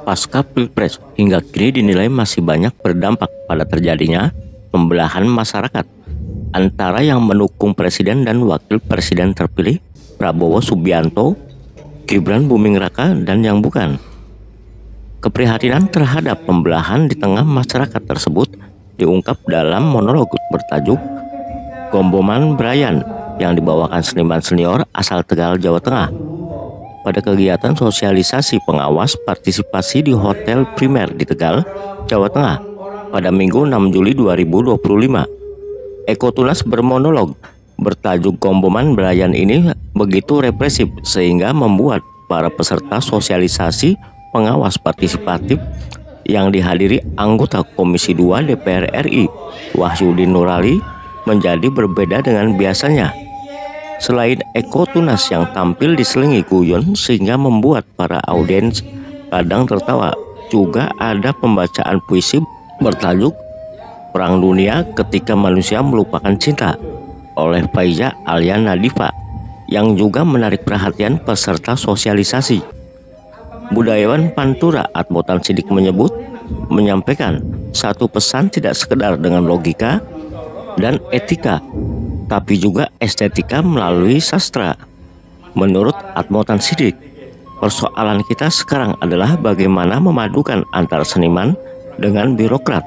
Pasca Pilpres hingga kini dinilai masih banyak berdampak pada terjadinya pembelahan masyarakat antara yang mendukung Presiden dan Wakil Presiden terpilih Prabowo Subianto, Gibran Buming Raka, dan yang bukan. Keprihatinan terhadap pembelahan di tengah masyarakat tersebut diungkap dalam monolog bertajuk Gomboman Brayan yang dibawakan seniman senior asal Tegal, Jawa Tengah pada kegiatan sosialisasi pengawas partisipasi di Hotel Primer di Tegal, Jawa Tengah pada Minggu 6 Juli 2025. Eko Tunas bermonolog bertajuk Gomboman Brayan ini begitu represif sehingga membuat para peserta sosialisasi pengawas partisipatif yang dihadiri anggota Komisi 2 DPR RI Wahyudin Nurali menjadi berbeda dengan biasanya. Selain Eko Tunas yang tampil diselingi guyon sehingga membuat para audiens kadang tertawa, juga ada pembacaan puisi bertajuk Perang Dunia Ketika Manusia Melupakan Cinta oleh Faiza Alia Nadifa yang juga menarik perhatian peserta sosialisasi. Budayawan Pantura Atmotan Sidik menyampaikan satu pesan tidak sekedar dengan logika dan etika, tapi juga estetika melalui sastra. Menurut Atmotan Sidik, persoalan kita sekarang adalah bagaimana memadukan antara seniman dengan birokrat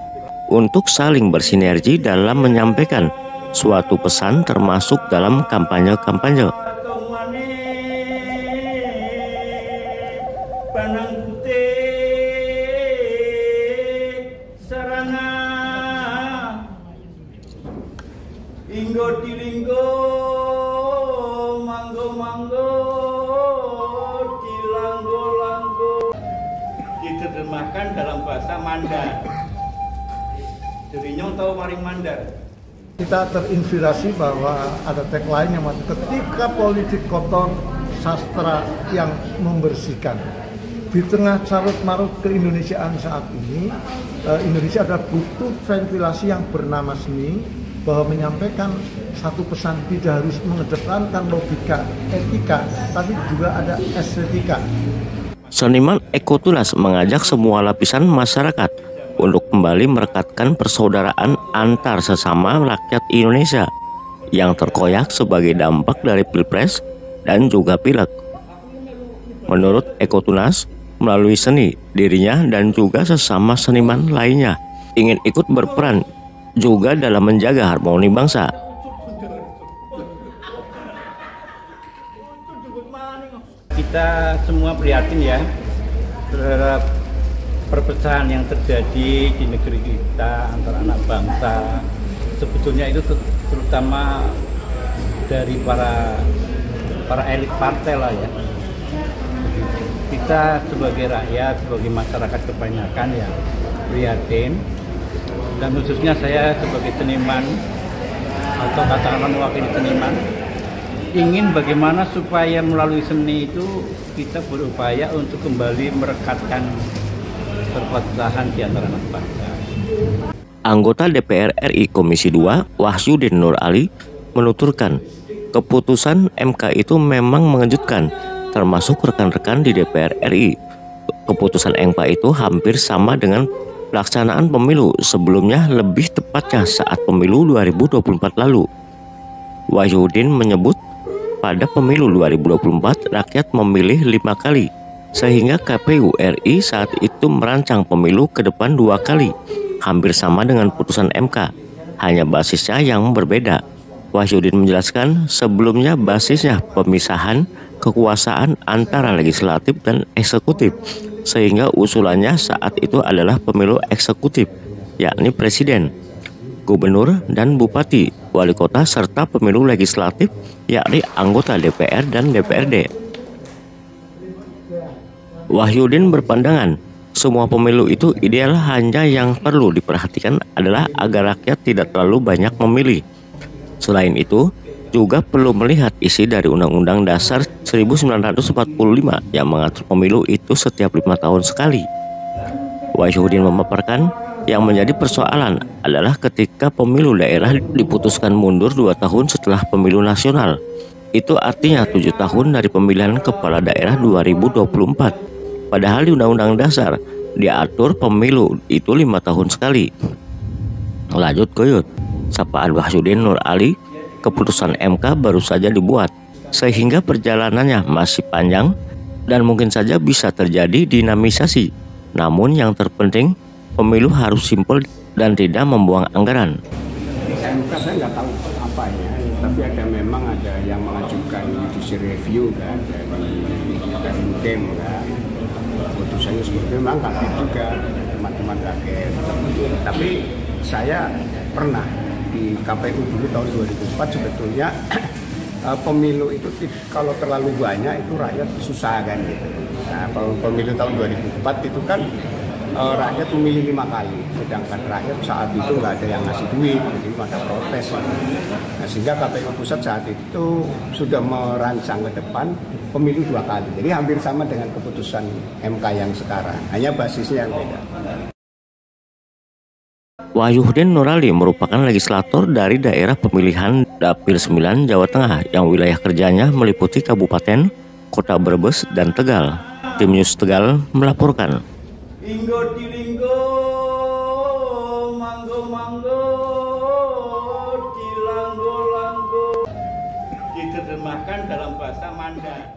untuk saling bersinergi dalam menyampaikan suatu pesan termasuk dalam kampanye-kampanye. Inggo dilinggo manggo-manggo dilanggo-langgo diterjemahkan dalam bahasa Mandar. Jadinya tahu maring Mandar. Kita terinspirasi bahwa ada tagline yang ketika politik kotor, sastra yang membersihkan. Di tengah carut-marut keindonesiaan saat ini, Indonesia ada butuh ventilasi yang bernama seni, bahwa menyampaikan satu pesan tidak harus mengedepankan logika, etika, tapi juga ada estetika. Seniman Eko Tunas mengajak semua lapisan masyarakat untuk kembali merekatkan persaudaraan antar sesama rakyat Indonesia yang terkoyak sebagai dampak dari Pilpres dan juga Pileg. Menurut Eko Tunas, melalui seni, dirinya dan juga sesama seniman lainnya ingin ikut berperan juga dalam menjaga harmoni bangsa. Kita semua prihatin ya terhadap perpecahan yang terjadi di negeri kita antara anak bangsa. Sebetulnya itu terutama dari para elit partai lah ya. Kita sebagai rakyat, sebagai masyarakat kebanyakan ya prihatin, dan khususnya saya sebagai seniman atau katakanlah mewakili seniman ingin bagaimana supaya melalui seni itu kita berupaya untuk kembali merekatkan perpecahan di antara anak bangsa. Anggota DPR RI Komisi 2 Wahyudin Nurali menuturkan keputusan MK itu memang mengejutkan, termasuk rekan-rekan di DPR RI. Keputusan MK itu hampir sama dengan pelaksanaan pemilu sebelumnya, lebih tepatnya saat pemilu 2024 lalu. Wahyudin menyebut pada pemilu 2024 rakyat memilih 5 kali, sehingga KPU RI saat itu merancang pemilu ke depan 2 kali, hampir sama dengan putusan MK, hanya basisnya yang berbeda. Wahyudin menjelaskan sebelumnya basisnya pemisahan kekuasaan antara legislatif dan eksekutif, sehingga usulannya saat itu adalah pemilu eksekutif, yakni presiden, gubernur dan bupati, wali kota, serta pemilu legislatif, yakni anggota DPR dan DPRD. Wahyudin berpandangan semua pemilu itu ideal, hanya yang perlu diperhatikan adalah agar rakyat tidak terlalu banyak memilih. Selain itu, juga perlu melihat isi dari Undang-Undang Dasar 1945 yang mengatur pemilu itu setiap 5 tahun sekali. Wahyudin memaparkan yang menjadi persoalan adalah ketika pemilu daerah diputuskan mundur 2 tahun setelah pemilu nasional. Itu artinya 7 tahun dari pemilihan kepala daerah 2024. Padahal di Undang-Undang Dasar diatur pemilu itu 5 tahun sekali. Lanjut Koyot, sapaan Wahsyudin Nur Ali, keputusan MK baru saja dibuat, sehingga perjalanannya masih panjang dan mungkin saja bisa terjadi dinamisasi. Namun yang terpenting, pemilu harus simpel dan tidak membuang anggaran. MK saya nggak tahu apa ya, tapi memang ada yang mengajukan judicial review kan dari UDEM kan. Putusannya seperti memang kaget juga, teman-teman kaget. Tapi saya pernah di KPU dulu tahun 2004 sebetulnya pemilu itu kalau terlalu banyak itu rakyat susah kan gitu. Nah, pemilu tahun 2004 itu kan rakyat memilih 5 kali, sedangkan rakyat saat itu nggak ada yang ngasih duit, jadi ada protes. Nah, sehingga KPU pusat saat itu sudah merancang ke depan pemilu 2 kali, jadi hampir sama dengan keputusan MK yang sekarang, hanya basisnya yang beda. Wahyudin Nur Ali merupakan legislator dari daerah pemilihan Dapil 9 Jawa Tengah yang wilayah kerjanya meliputi Kabupaten, Kota Brebes, dan Tegal. Tim News Tegal melaporkan. Linggo di linggo, manggo manggo, di langgo langgo. Diterjemahkan dalam bahasa Manda.